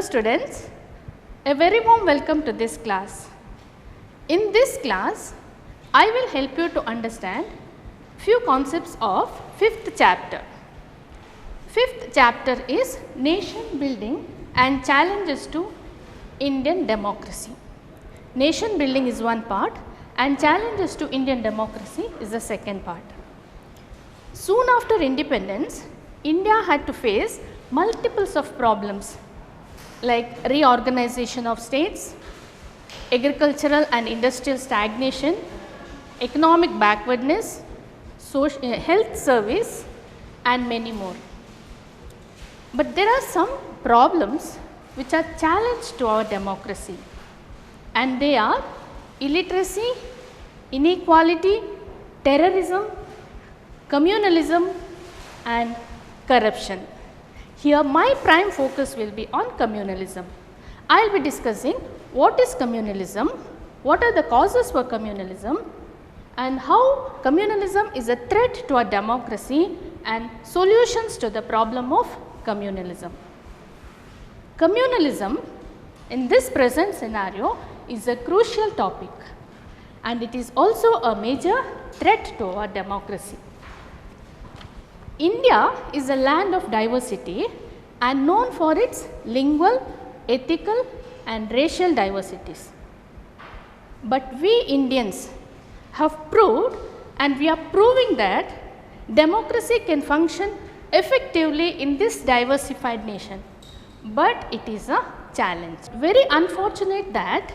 students, a very warm welcome to this class. In this class, I will help you to understand few concepts of 5th chapter. 5th chapter is Nation Building and Challenges to Indian Democracy. Nation building is one part and challenges to Indian democracy is the second part. Soon after independence, India had to face multiples of problems like reorganization of states, agricultural and industrial stagnation, economic backwardness, health service and many more. But there are some problems which are challenge to our democracy, and they are illiteracy, inequality, terrorism, communalism and corruption. Here my prime focus will be on communalism. I will be discussing what is communalism, what are the causes for communalism and how communalism is a threat to our democracy and solutions to the problem of communalism. Communalism in this present scenario is a crucial topic and it is also a major threat to our democracy. India is a land of diversity and known for its lingual, ethical and racial diversities. But we Indians have proved and we are proving that democracy can function effectively in this diversified nation, but it is a challenge. Very unfortunate that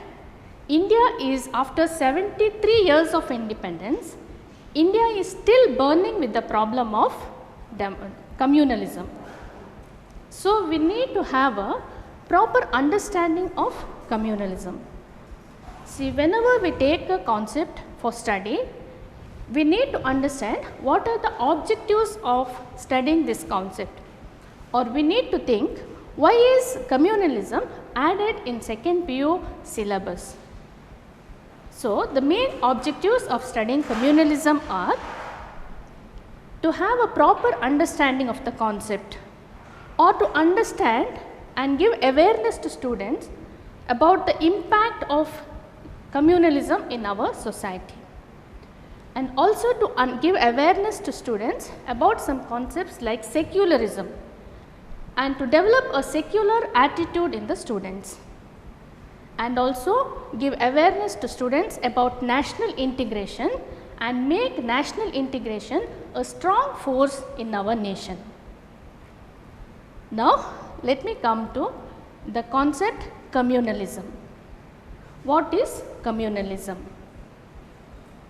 India is, after 73 years of independence, India is still burning with the problem of communalism. So, we need to have a proper understanding of communalism. See, whenever we take a concept for study, we need to understand what are the objectives of studying this concept, or we need to think why is communalism added in 2nd PU syllabus. So, the main objectives of studying communalism are to have a proper understanding of the concept, or to understand and give awareness to students about the impact of communalism in our society, and also to give awareness to students about some concepts like secularism and to develop a secular attitude in the students, and also give awareness to students about national integration and make national integration a strong force in our nation. Now, let me come to the concept communalism. What is communalism?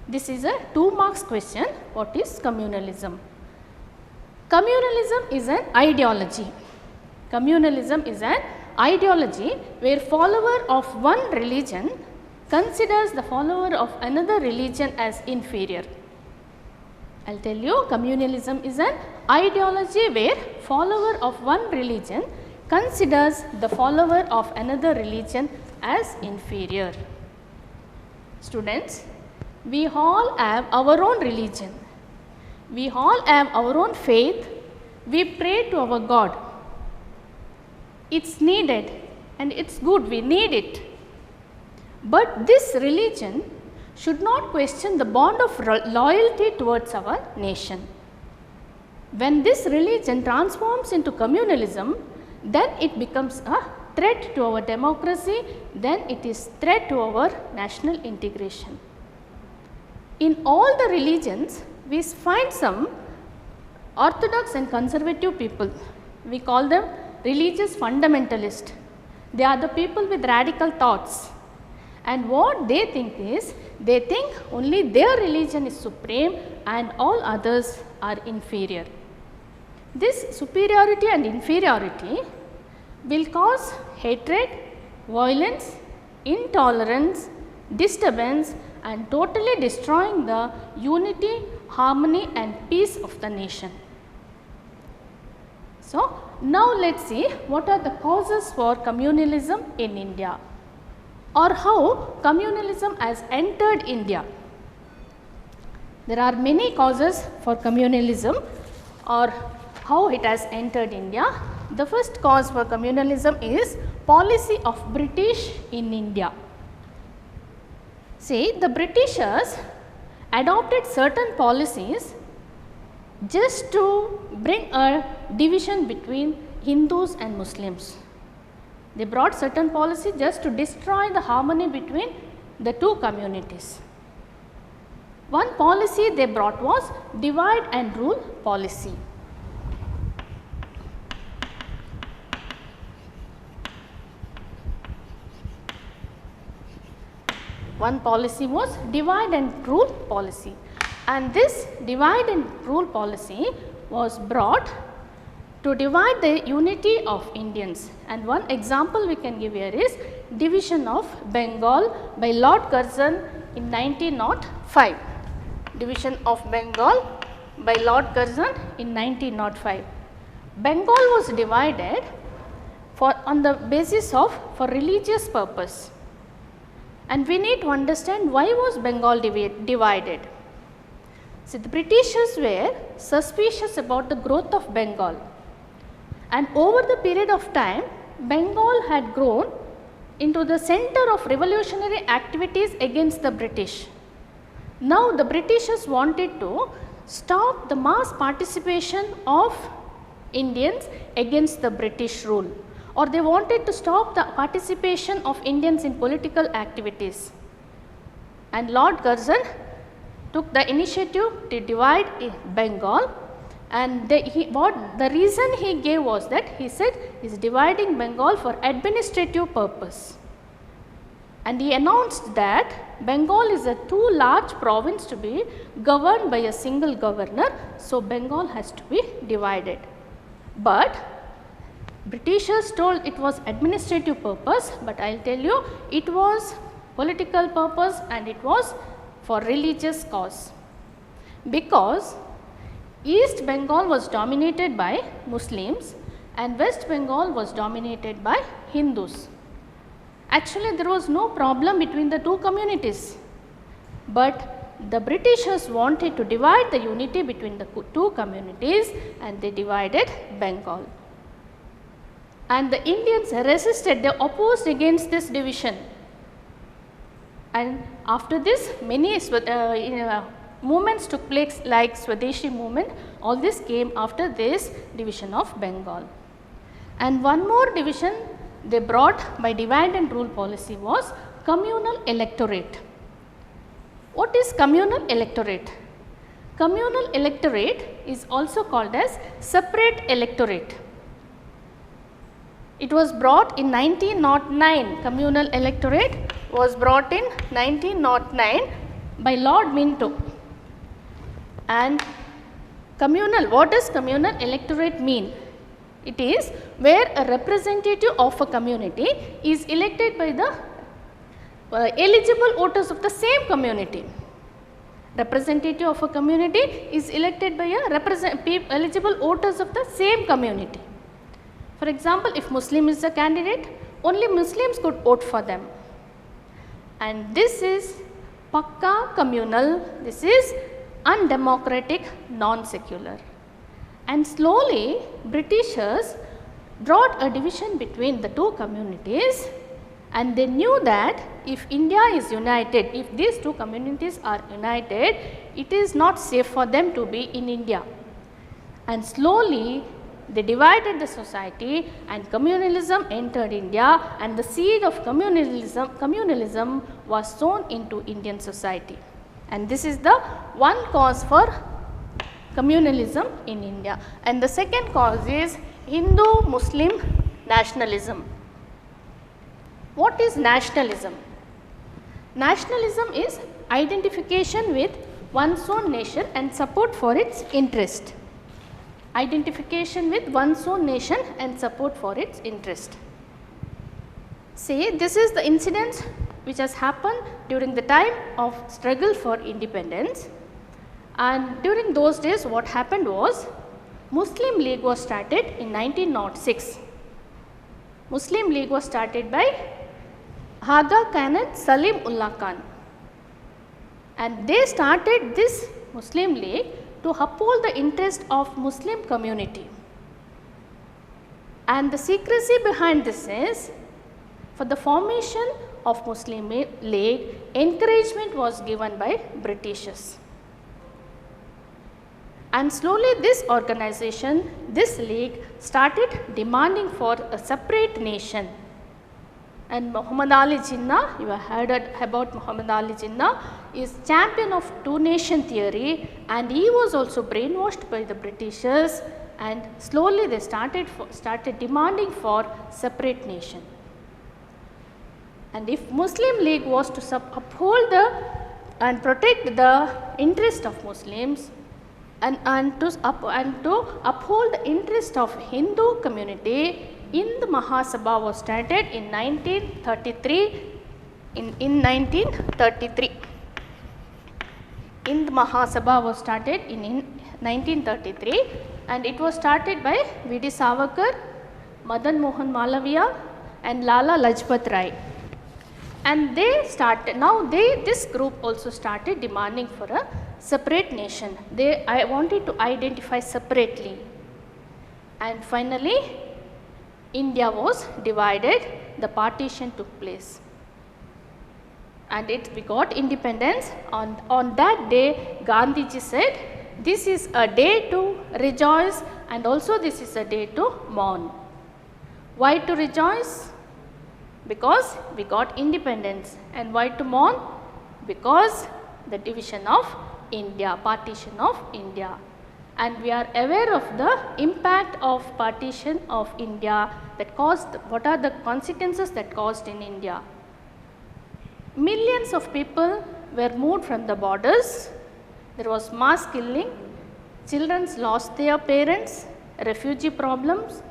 This is a 2 marks question. What is communalism? Communalism is an ideology. Communalism is an ideology where follower of one religion considers the follower of another religion as inferior. I will tell you, communalism is an ideology where follower of one religion considers the follower of another religion as inferior. Students, we all have our own religion, we all have our own faith, we pray to our God. It is needed and it is good, we need it. But this religion should not question the bond of loyalty towards our nation. When this religion transforms into communalism, then it becomes a threat to our democracy, then it is threat to our national integration. In all the religions, we find some orthodox and conservative people. We call them religious fundamentalists. They are the people with radical thoughts. And what they think is, they think only their religion is supreme and all others are inferior. This superiority and inferiority will cause hatred, violence, intolerance, disturbance and totally destroying the unity, harmony and peace of the nation. So, now let us see what are the causes for communalism in India, or how communalism has entered India. There are many causes for communalism or how it has entered India. The first cause for communalism is policy of British in India. See, the Britishers adopted certain policies just to bring a division between Hindus and Muslims. They brought certain policy just to destroy the harmony between the two communities. One policy they brought was divide and rule policy. One policy was divide and rule policy, and this divide and rule policy was brought to divide the unity of Indians. And one example we can give here is division of Bengal by Lord Curzon in 1905. Division of Bengal by Lord Curzon in 1905. Bengal was divided on the basis of for religious purpose. And we need to understand why was Bengal divided. See, the Britishers were suspicious about the growth of Bengal, and over the period of time Bengal had grown into the center of revolutionary activities against the British. Now the Britishers wanted to stop the mass participation of Indians against the British rule, or they wanted to stop the participation of Indians in political activities. And Lord Curzon took the initiative to divide Bengal, and the reason he gave was that he said he is dividing Bengal for administrative purpose. And he announced that Bengal is a too large province to be governed by a single governor, so Bengal has to be divided. But Britishers told it was administrative purpose, but I will tell you it was political purpose and it was for religious cause, because East Bengal was dominated by Muslims and West Bengal was dominated by Hindus. Actually, there was no problem between the two communities, but the Britishers wanted to divide the unity between the two communities and they divided Bengal. And the Indians resisted, they opposed against this division. And after this, many movements took place like Swadeshi movement. All this came after this division of Bengal. And one more division they brought by divide and rule policy was communal electorate. What is communal electorate? Communal electorate is also called as separate electorate. It was brought in 1909. Communal electorate was brought in 1909 by Lord Minto. And what does communal electorate mean? It is where a representative of a community is elected by the eligible voters of the same community. Representative of a community is elected by eligible voters of the same community. For example, if Muslim is a candidate, only Muslims could vote for them. And this is Pakka communal, this is undemocratic, non-secular. And slowly Britishers brought a division between the two communities, and they knew that if India is united, if these two communities are united, it is not safe for them to be in India. And slowly they divided the society and communalism entered India, and the seed of communalism was sown into Indian society. And this is the one cause for communalism in India. And the second cause is Hindu-Muslim nationalism. What is nationalism? Nationalism is identification with one's own nation and support for its interest. Identification with one's own nation and support for its interest. See, this is the incident which has happened during the time of struggle for independence. And during those days what happened was Muslim League was started in 1906. Muslim League was started by Aga Khan and Salim Ullah Khan, and they started this Muslim League to uphold the interest of Muslim community. And the secrecy behind this is for the formation of Muslim League, encouragement was given by Britishers. And slowly this organization, this league started demanding for a separate nation. And Muhammad Ali Jinnah, you have heard about Muhammad Ali Jinnah, is champion of two-nation theory, and he was also brainwashed by the Britishers, and slowly they started demanding for separate nation. And if Muslim League was to uphold and protect the interest of Muslims, and to uphold the interest of Hindu community, Ind Mahasabha was started in 1933. In 1933, Ind Mahasabha was started in 1933, and it was started by V.D. Savarkar, Madan Mohan Malaviya, and Lala Lajpat Rai. And they started, this group also started demanding for a separate nation. I wanted to identify separately, and finally India was divided, the partition took place, and we got independence. On that day, Gandhiji said, this is a day to rejoice, and also this is a day to mourn. Why to rejoice? Because we got independence. And why to mourn? Because the division of India, partition of India. And we are aware of the impact of partition of India that caused, what are the consequences that caused in India. Millions of people were moved from the borders, there was mass killing, children lost their parents, refugee problems,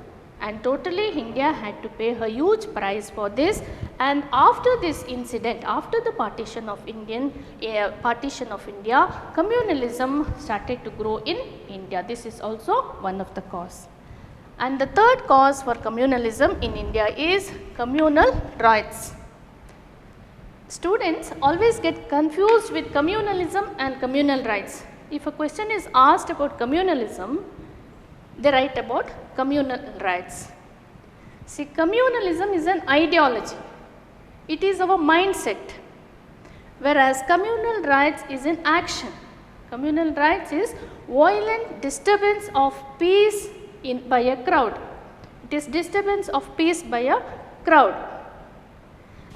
and totally India had to pay a huge price for this. And after this incident, after the partition of India, communalism started to grow in India. This is also one of the cause. And the third cause for communalism in India is communal rights. Students always get confused with communalism and communal rights. If a question is asked about communalism, they write about communal rights. See, communalism is an ideology. It is our mindset, whereas communal rights is an action. Communal rights is violent disturbance of peace by a crowd. It is disturbance of peace by a crowd.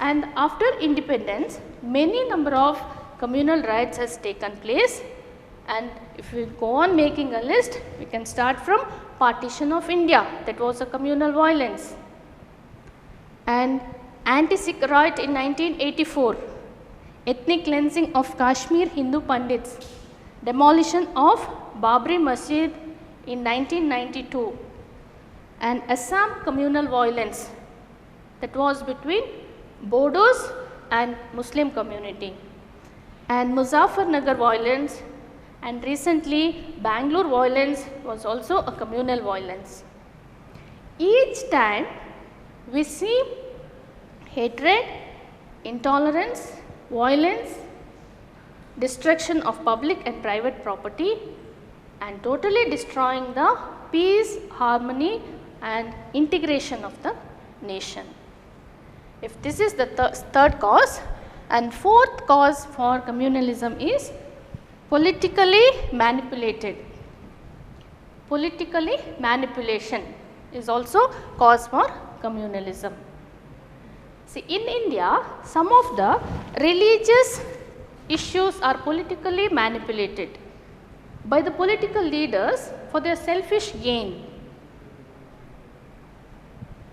And after independence, many number of communal rights has taken place. And if we go on making a list, we can start from partition of India, that was a communal violence, and anti-Sikh riot in 1984, ethnic cleansing of Kashmir Hindu Pandits, demolition of Babri Masjid in 1992, and Assam communal violence that was between Bodos and Muslim community, and Muzaffarnagar violence, and recently Bangalore violence was also a communal violence. Each time we see hatred, intolerance, violence, destruction of public and private property, and totally destroying the peace, harmony and integration of the nation. If this is the third cause, and fourth cause for communalism is politically manipulated. Politically manipulation is also cause for communalism. See, in India, some of the religious issues are politically manipulated by the political leaders for their selfish gain.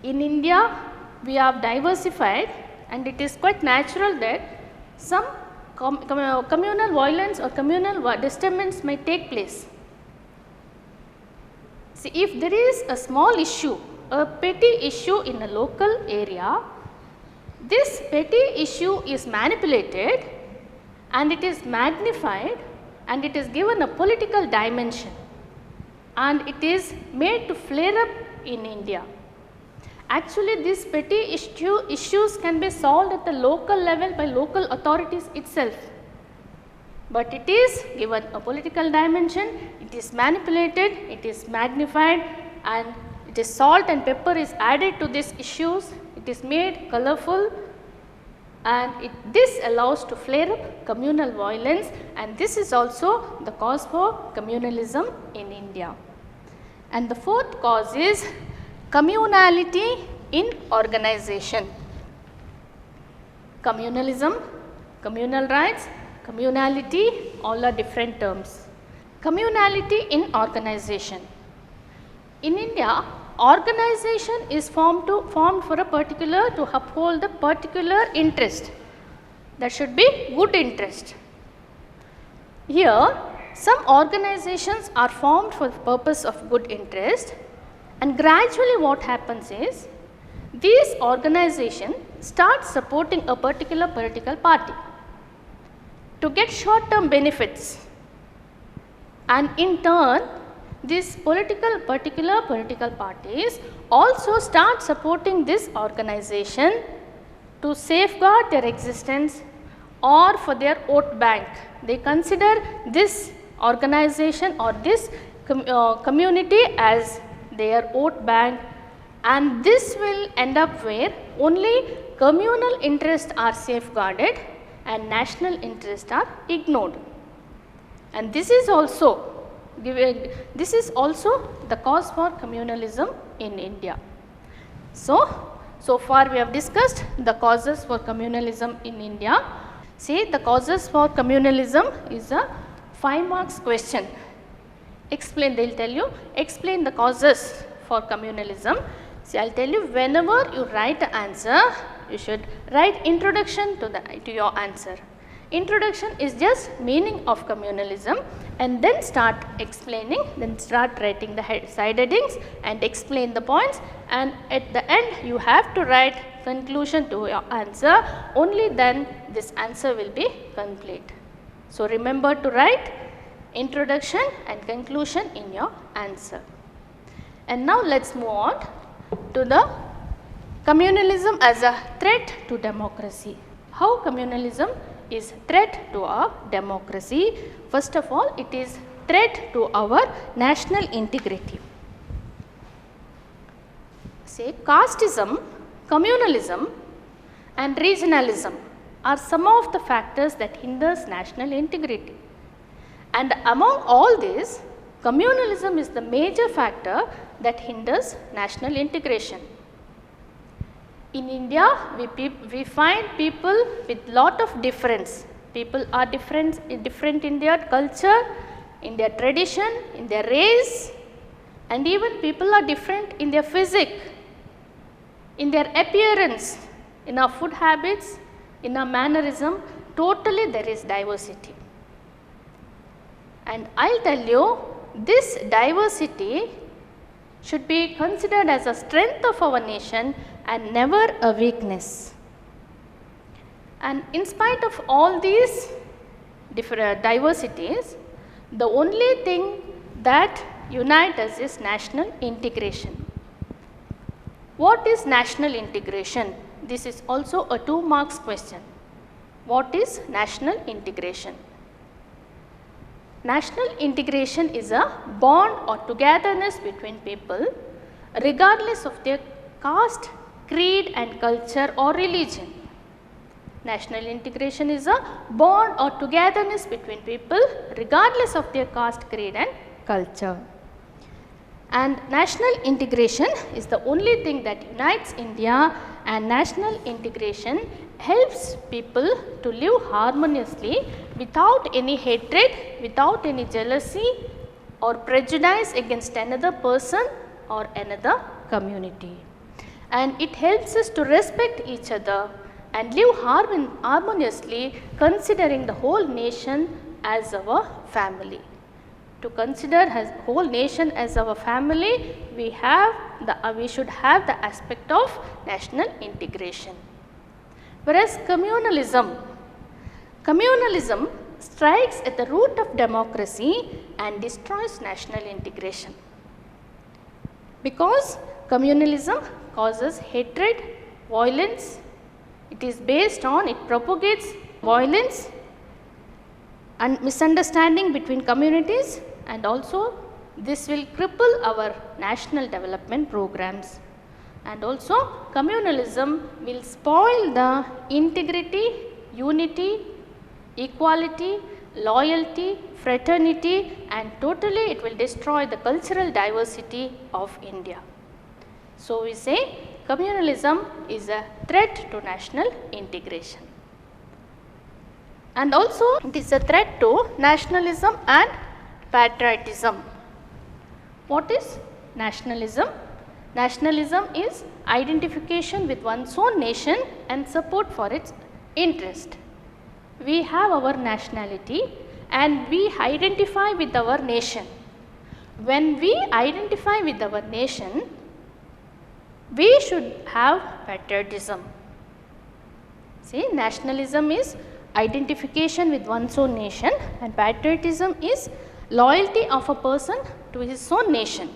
In India, we have diversified, and it is quite natural that some communal violence or communal disturbance may take place. See, if there is a small issue, a petty issue in a local area, this petty issue is manipulated and it is magnified and it is given a political dimension, and it is made to flare up in India. Actually, these petty issues can be solved at the local level by local authorities itself, but it is given a political dimension, it is manipulated, it is magnified, and it is salt and pepper is added to these issues. it is made colorful, and this allows to flare up communal violence, and this is also the cause for communalism in India. And the fourth cause is communality in organization. Communalism, communal rights, communality, all are different terms. Communality in organization. In India, organization is formed for a particular, to uphold the particular interest. That should be good interest. Here, some organizations are formed for the purpose of good interest, and gradually what happens is, these organizations start supporting a particular political party to get short term benefits, and in turn these particular political parties also start supporting this organization to safeguard their existence or for their vote bank. They consider this organization or this community as their vote bank, and this will end up where only communal interests are safeguarded and national interests are ignored. And this is also the cause for communalism in India. So far we have discussed the causes for communalism in India. See, the causes for communalism is a 5 marks question. Explain, they will tell you, explain the causes for communalism. See, I will tell you, whenever you write an answer, you should write introduction to your answer. Introduction is just meaning of communalism, and then start explaining, then start writing the side headings and explain the points, and at the end you have to write conclusion to your answer. Only then this answer will be complete. So, remember to write introduction and conclusion in your answer. And now let us move on to the communalism as a threat to democracy. How communalism is threat to our democracy? First of all, it is threat to our national integrity. Say, casteism, communalism and regionalism are some of the factors that hinders national integrity. And among all these, communalism is the major factor that hinders national integration. In India, we find people with lot of difference. People are different in their culture, in their tradition, in their race, and even people are different in their physique, in their appearance, in our food habits, in our mannerism. Totally there is diversity. And I will tell you, this diversity should be considered as a strength of our nation and never a weakness. And in spite of all these different diversities, the only thing that unites us is national integration. What is national integration? This is also a 2 marks question. What is national integration? National integration is a bond or togetherness between people regardless of their caste, creed and culture or religion. National integration is a bond or togetherness between people regardless of their caste, creed and culture. And national integration is the only thing that unites India, and national integration helps people to live harmoniously without any hatred, without any jealousy or prejudice against another person or another community. And it helps us to respect each other and live harmoniously, considering the whole nation as our family. To consider whole nation as our family, we should have the aspect of national integration. Whereas communalism strikes at the root of democracy and destroys national integration. Because communalism causes hatred, violence, it propagates violence and misunderstanding between communities, and also this will cripple our national development programs. and also communalism will spoil the integrity, unity, equality, loyalty, fraternity, and totally it will destroy the cultural diversity of India. So, we say communalism is a threat to national integration, and also it is a threat to nationalism and patriotism. What is nationalism? Nationalism is identification with one's own nation and support for its interest. We have our nationality and we identify with our nation. When we identify with our nation, we should have patriotism. See, nationalism is identification with one's own nation and patriotism is loyalty of a person to his own nation.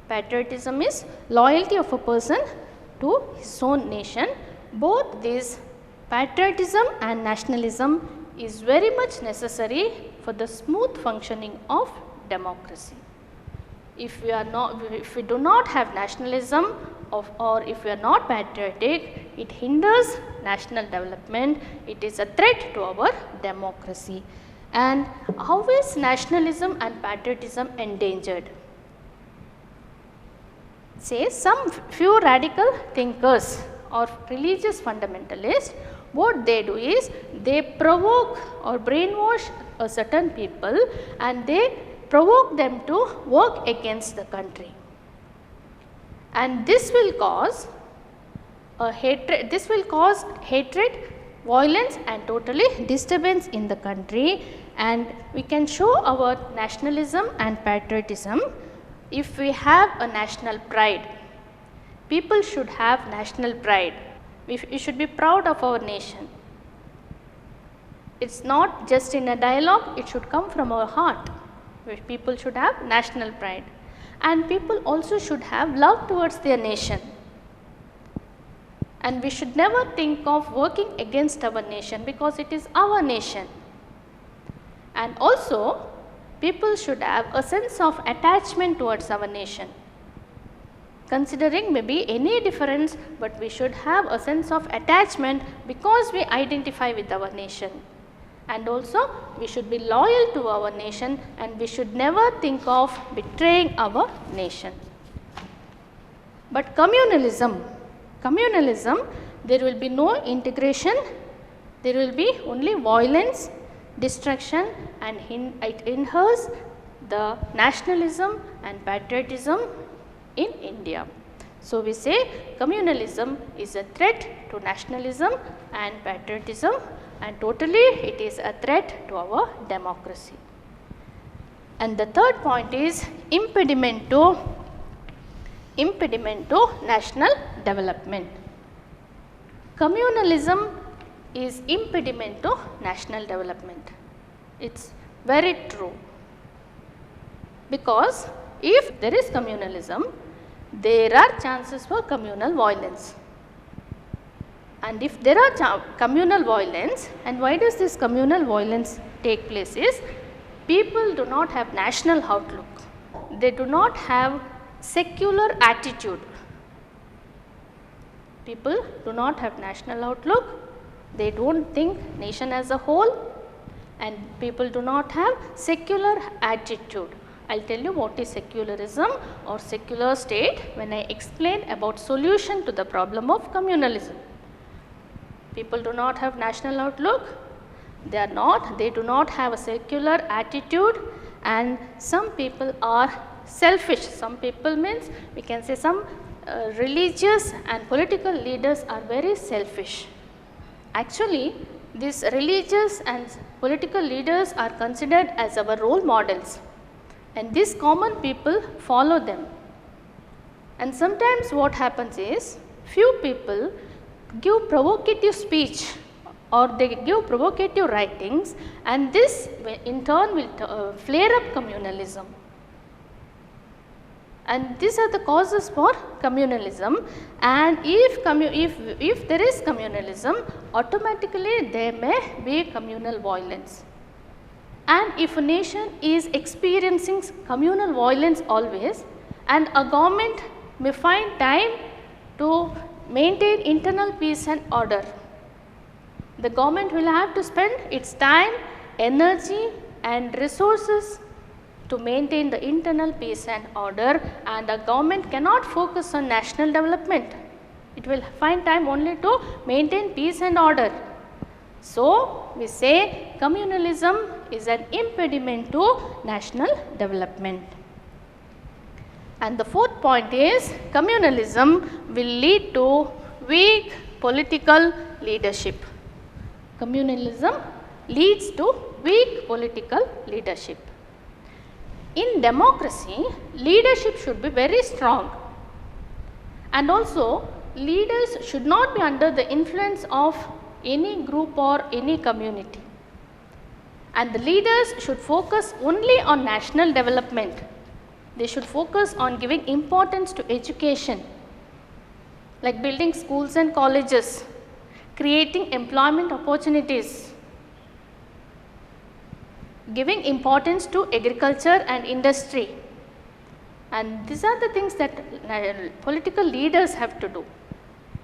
Patriotism is loyalty of a person to his own nation. Both these, patriotism and nationalism, is very much necessary for the smooth functioning of democracy. If we do not have nationalism or if we are not patriotic, it hinders national development, it is a threat to our democracy. And how is nationalism and patriotism endangered? Say some few radical thinkers or religious fundamentalists, what they do is they provoke or brainwash a certain people and they provoke them to work against the country. And this will cause hatred, violence and totally disturbance in the country, and we can show our nationalism and patriotism if we have a national pride. People should have national pride. We should be proud of our nation. It is not just in a dialogue, it should come from our heart. People should have national pride, and people also should have love towards their nation. And we should never think of working against our nation because it is our nation. And also people should have a sense of attachment towards our nation. Considering maybe any difference, but we should have a sense of attachment because we identify with our nation. And also we should be loyal to our nation and we should never think of betraying our nation. But communalism, there will be no integration, there will be only violence, destruction, and it inheres the nationalism and patriotism in India. So, we say communalism is a threat to nationalism and patriotism, and totally it is a threat to our democracy. And the third point is impediment to national development. Communalism is impediment to national development. It is very true, because if there is communalism, there are chances for communal violence. And if there are communal violence, and why does this communal violence take place is, people do not have national outlook, they do not have secular attitude. People do not have national outlook, they do not think nation as a whole, and people do not have secular attitude. I will tell you what is secularism or secular state when I explain about solution to the problem of communalism. People do not have national outlook, they do not have a secular attitude, and some people are selfish. Some people means we can say some religious and political leaders are very selfish. Actually, these religious and political leaders are considered as our role models, and these common people follow them. And sometimes what happens is, few people give provocative speech or they give provocative writings, and this in turn will flare up communalism. And these are the causes for communalism, and if there is communalism, automatically there may be communal violence. And if a nation is experiencing communal violence always, and a government may find time to maintain internal peace and order. The government will have to spend its time, energy and resources to maintain the internal peace and order, and the government cannot focus on national development. It will find time only to maintain peace and order. So, we say communalism is an impediment to national development. And the fourth point is communalism will lead to weak political leadership. Communalism leads to weak political leadership. In democracy, leadership should be very strong, and also leaders should not be under the influence of any group or any community, and the leaders should focus only on national development. They should focus on giving importance to education, like building schools and colleges, creating employment opportunities, giving importance to agriculture and industry, and these are the things that political leaders have to do.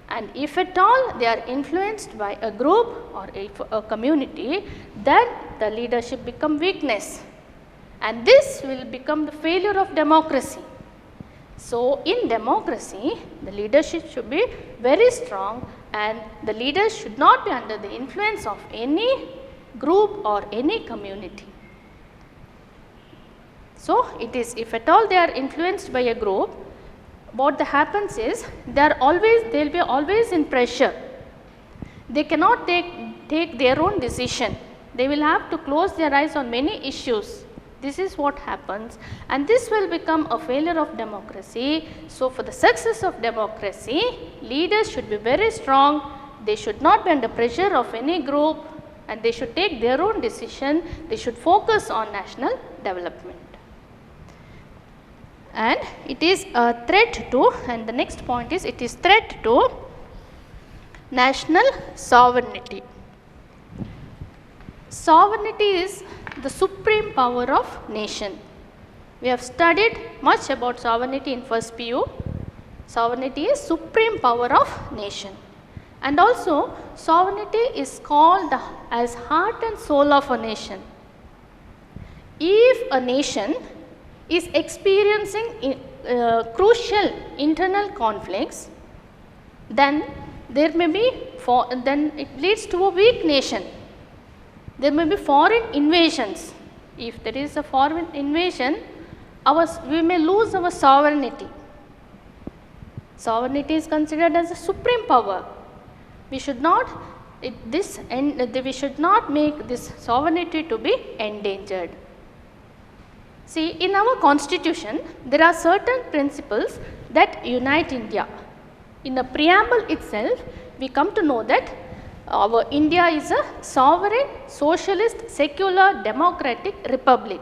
And if at all they are influenced by a group or a community, then the leadership become weakness, and this will become the failure of democracy. So, in democracy, the leadership should be very strong, and the leaders should not be under the influence of any group or any community. So, it is if at all they are influenced by a group, what happens is they will be always in pressure. They cannot take their own decision. They will have to close their eyes on many issues. This is what happens, and this will become a failure of democracy. So, for the success of democracy, leaders should be very strong. They should not be under pressure of any group, and they should take their own decision. They should focus on national development. And it is a threat to, and the next point is it is threat to national sovereignty. Sovereignty is the supreme power of nation. We have studied much about sovereignty in first PU. Sovereignty is supreme power of nation, and also sovereignty is called as heart and soul of a nation. If a nation is experiencing crucial internal conflicts, then there may be then it leads to a weak nation. There may be foreign invasions. If there is a foreign invasion, we may lose our sovereignty. Sovereignty is considered as a supreme power. We should not we should not make this sovereignty to be endangered. See, in our constitution, there are certain principles that unite India. In the preamble itself, we come to know that our India is a sovereign, socialist, secular, democratic republic.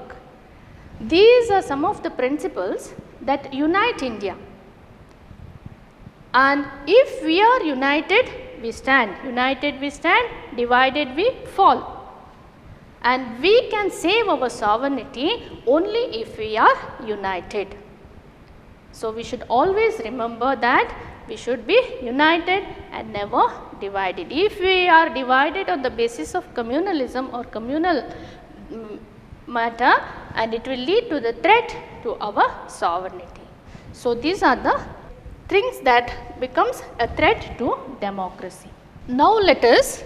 These are some of the principles that unite India. And if we are united, we stand. United we stand, divided we fall. And we can save our sovereignty only if we are united. So, we should always remember that we should be united and never divided. If we are divided on the basis of communalism or communal matter, and it will lead to the threat to our sovereignty. So, these are the things that becomes a threat to democracy. Now, let us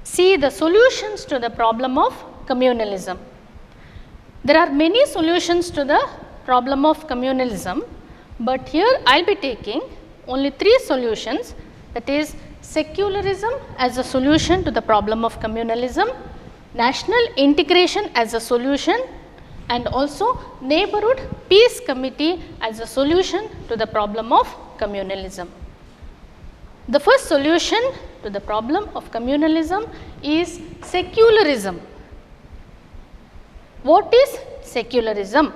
see the solutions to the problem of communalism. There are many solutions to the problem of communalism, but here I will be taking only 3 solutions, that is secularism as a solution to the problem of communalism, national integration as a solution, and also neighborhood peace committee as a solution to the problem of communalism. The first solution to the problem of communalism is secularism. What is secularism,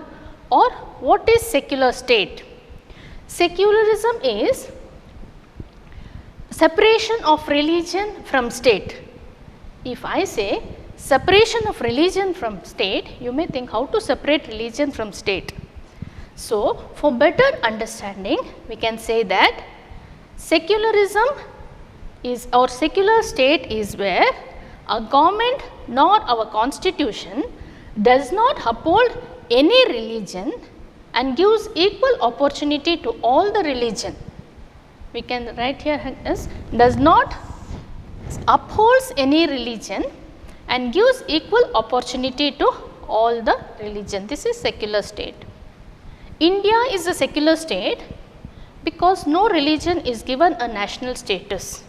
or what is secular state? Secularism is separation of religion from state. If I say separation of religion from state, you may think how to separate religion from state. So, for better understanding, we can say that secularism is, or secular state is where a government nor our constitution does not uphold any religion and gives equal opportunity to all the religion. We can write here as does not upholds any religion and gives equal opportunity to all the religion. This is secular state. India is a secular state because no religion is given a national status.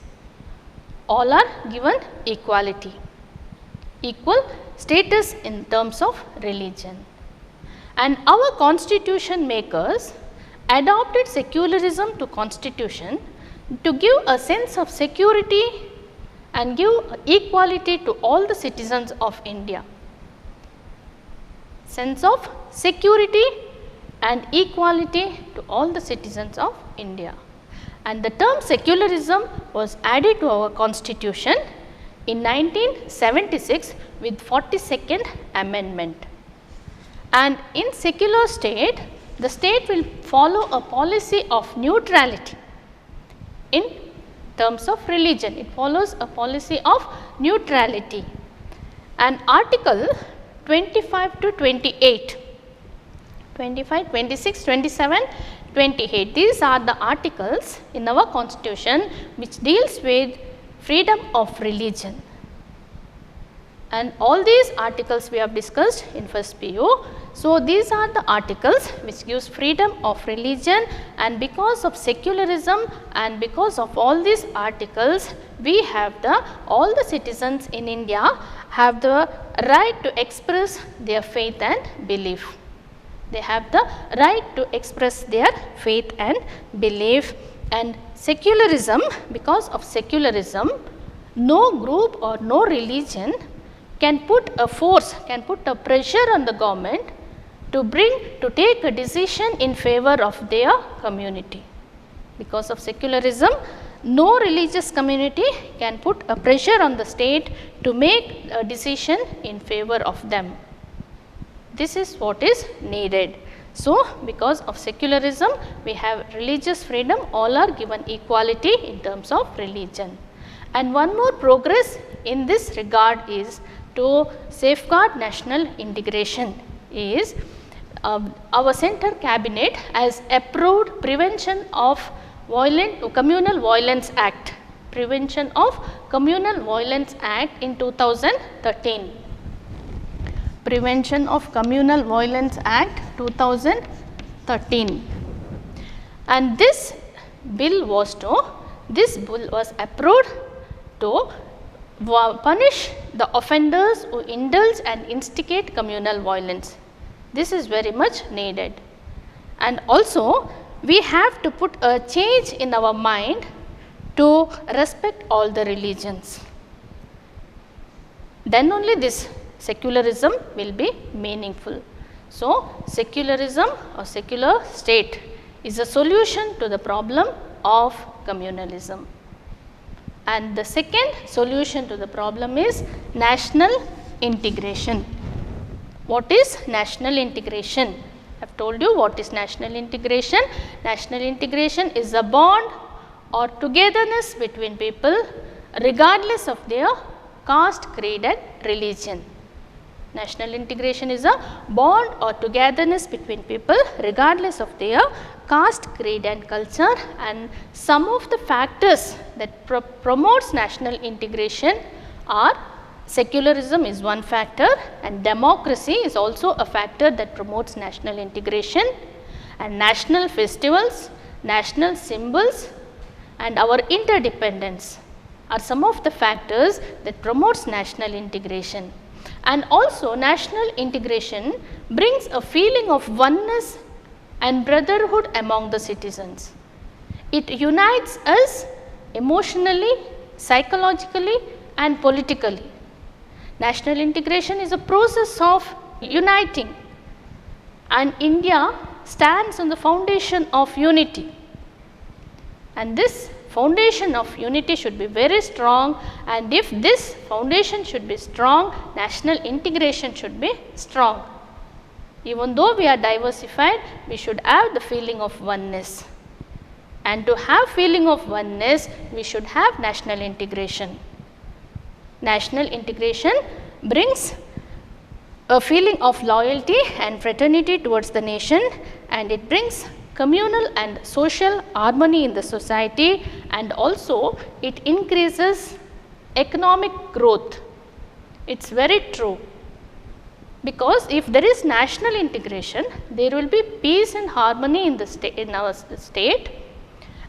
All are given equality, equal status in terms of religion. And our constitution makers adopted secularism to constitution to give a sense of security and give equality to all the citizens of India. Sense of security and equality to all the citizens of India. And the term secularism was added to our constitution in 1976 with 42nd amendment. And in secular state, the state will follow a policy of neutrality in terms of religion. It follows a policy of neutrality. And article 25 to 28, 25, 26, 27, 28. These are the articles in our constitution which deals with freedom of religion. And all these articles we have discussed in first PU. So, these are the articles which gives freedom of religion, and because of secularism and because of all these articles, we have all the citizens in India have the right to express their faith and belief. They have the right to express their faith and belief. And secularism, because of secularism, no group or no religion can put a force, can put a pressure on the government to take a decision in favor of their community. Because of secularism, no religious community can put a pressure on the state to make a decision in favor of them. This is what is needed. So, because of secularism, we have religious freedom, all are given equality in terms of religion. And one more progress in this regard is to safeguard national integration is our Center Cabinet has approved Prevention of Communal Violence Act, Prevention of Communal Violence Act in 2013. Prevention of Communal Violence Act 2013. And this bill was approved to punish the offenders who indulge and instigate communal violence. This is very much needed. And also we have to put a change in our mind to respect all the religions. Then only this secularism will be meaningful. So, secularism or secular state is a solution to the problem of communalism. And the second solution to the problem is national integration. What is national integration? I have told you what is national integration. National integration is a bond or togetherness between people regardless of their caste, creed and religion. National integration is a bond or togetherness between people regardless of their caste, creed and culture, and some of the factors that promotes national integration are secularism is one factor, and democracy is also a factor that promotes national integration, and national festivals, national symbols and our interdependence are some of the factors that promotes national integration. And also national integration brings a feeling of oneness and brotherhood among the citizens. It unites us emotionally, psychologically and politically. National integration is a process of uniting, and India stands on the foundation of unity. And this foundation of unity should be very strong, and if this foundation should be strong, national integration should be strong. Even though we are diversified, we should have the feeling of oneness. And to have feeling of oneness, we should have national integration. National integration brings a feeling of loyalty and fraternity towards the nation, and it brings communal and social harmony in the society, and also it increases economic growth. It is very true, because if there is national integration, there will be peace and harmony in our state,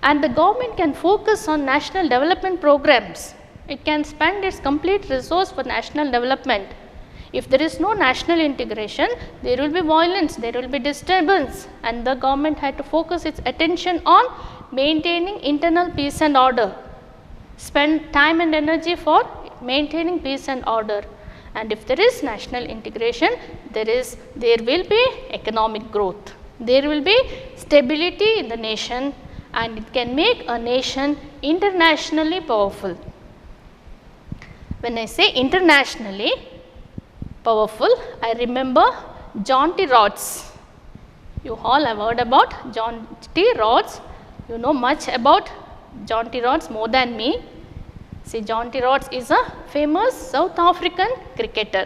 and the government can focus on national development programs. It can spend its complete resource for national development. If there is no national integration, there will be violence, there will be disturbance, and the government had to focus its attention on maintaining internal peace and order, spend time and energy for maintaining peace and order. And if there is national integration, there will be economic growth, there will be stability in the nation, and it can make a nation internationally powerful. When I say internationally powerful, I remember John T. Rhodes. You all have heard about John T. Rhodes. You know much about John T. Rhodes more than me. See, John T. Rhodes is a famous South African cricketer,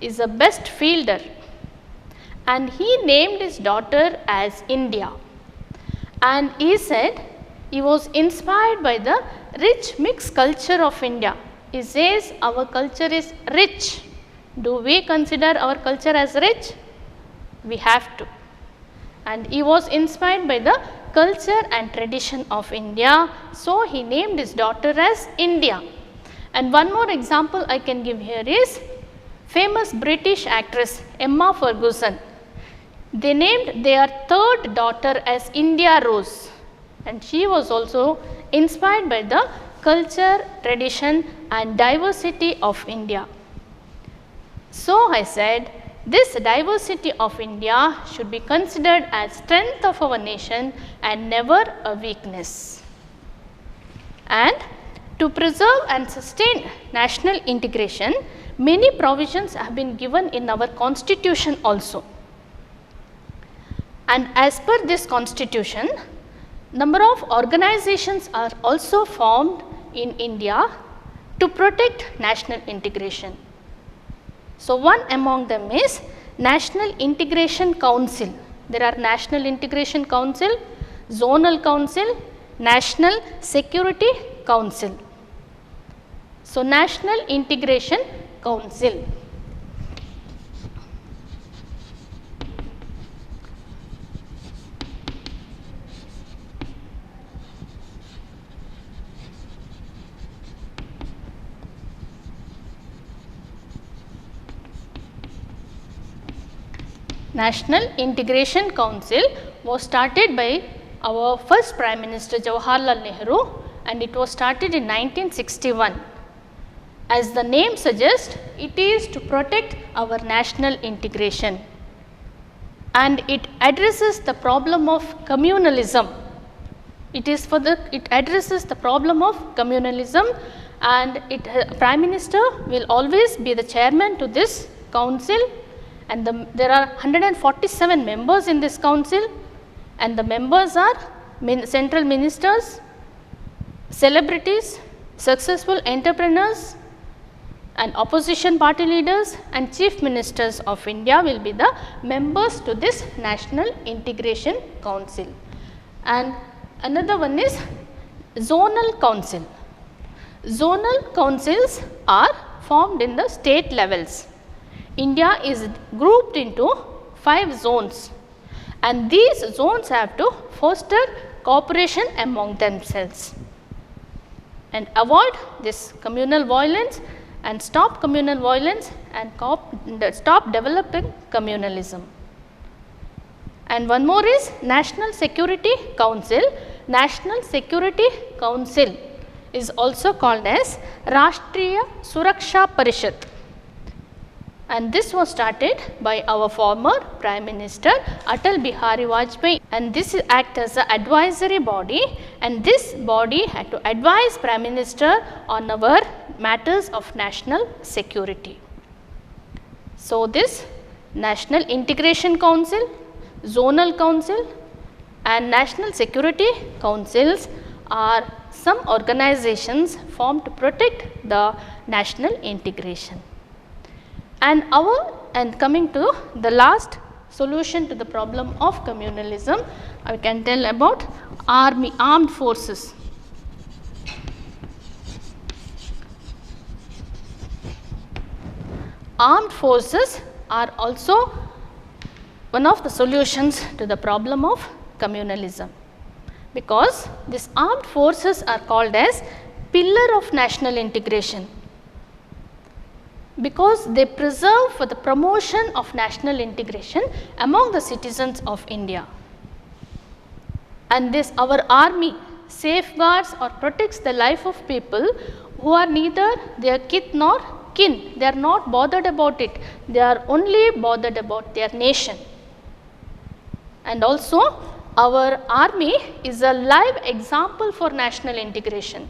is a best fielder, and he named his daughter as India. And he said he was inspired by the rich mixed culture of India. He says our culture is rich. Do we consider our culture as rich? We have to. And he was inspired by the culture and tradition of India, so he named his daughter as India. And one more example I can give here is famous British actress Emma Ferguson. They named their third daughter as India Rose, and she was also inspired by the culture, tradition and diversity of India. So, I said this diversity of India should be considered as strength of our nation and never a weakness. And to preserve and sustain national integration, many provisions have been given in our constitution also. And as per this constitution, number of organizations are also formed in India to protect national integration. So, one among them is National Integration Council. There are National Integration Council, Zonal Council, National Security Council. So, National Integration Council. National Integration Council was started by our first Prime Minister Jawaharlal Nehru, and it was started in 1961. As the name suggests, it is to protect our national integration, and it addresses the problem of communalism. It addresses the problem of communalism, and Prime Minister will always be the chairman to this council. And there are 147 members in this council, and the members are central ministers, celebrities, successful entrepreneurs and opposition party leaders, and chief ministers of India will be the members to this National Integration Council. And another one is Zonal Council. Zonal councils are formed in the state levels. India is grouped into 5 zones, and these zones have to foster cooperation among themselves and avoid this communal violence and stop communal violence and stop developing communalism. And one more is National Security Council. National Security Council is also called as Rashtriya Suraksha Parishad, and this was started by our former Prime Minister Atal Bihari Vajpayee, and this acts as an advisory body, and this body had to advise Prime Minister on our matters of national security. So, this National Integration Council, Zonal Council and National Security Councils are some organizations formed to protect the national integration. And coming to the last solution to the problem of communalism, I can tell about armed forces. Armed forces are also one of the solutions to the problem of communalism, because these armed forces are called as pillar of national integration, because they preserve for the promotion of national integration among the citizens of India. And this our army safeguards or protects the life of people who are neither their kith nor kin. They are not bothered about it, they are only bothered about their nation. And also our army is a live example for national integration.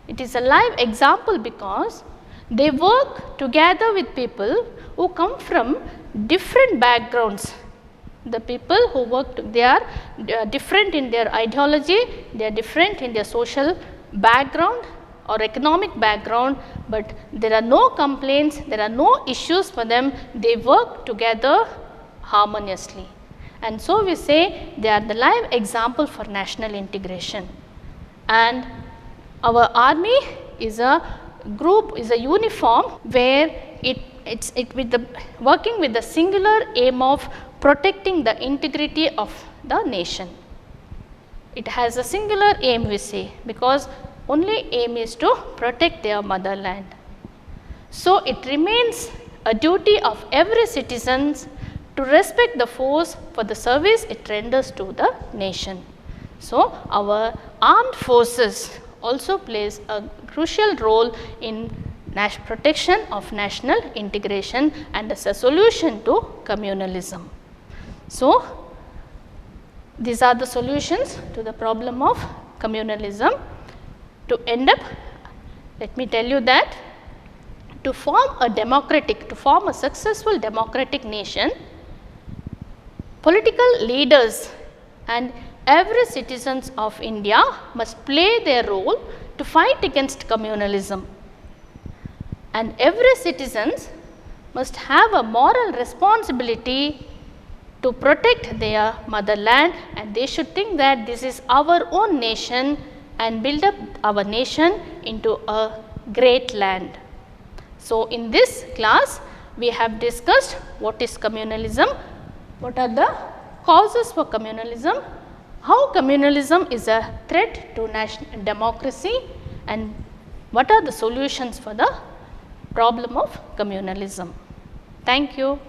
It is a live example because they work together with people who come from different backgrounds. The people who work, they are different in their ideology, they are different in their social background or economic background, but there are no complaints, there are no issues for them, they work together harmoniously. And so we say they are the live example for national integration. And our army is a group, is a uniform where it's working with the singular aim of protecting the integrity of the nation. It has a singular aim, we say, because only aim is to protect their motherland. So it remains a duty of every citizen to respect the force for the service it renders to the nation. So our armed forces also plays a crucial role in protection of national integration and as a solution to communalism. So these are the solutions to the problem of communalism. To end up, let me tell you that to form a successful democratic nation, political leaders and every citizens of India must play their role to fight against communalism. And every citizens must have a moral responsibility to protect their motherland, and they should think that this is our own nation and build up our nation into a great land. So in this class we have discussed what is communalism, what are the causes for communalism, how communalism is a threat to national democracy, and what are the solutions for the problem of communalism. Thank you.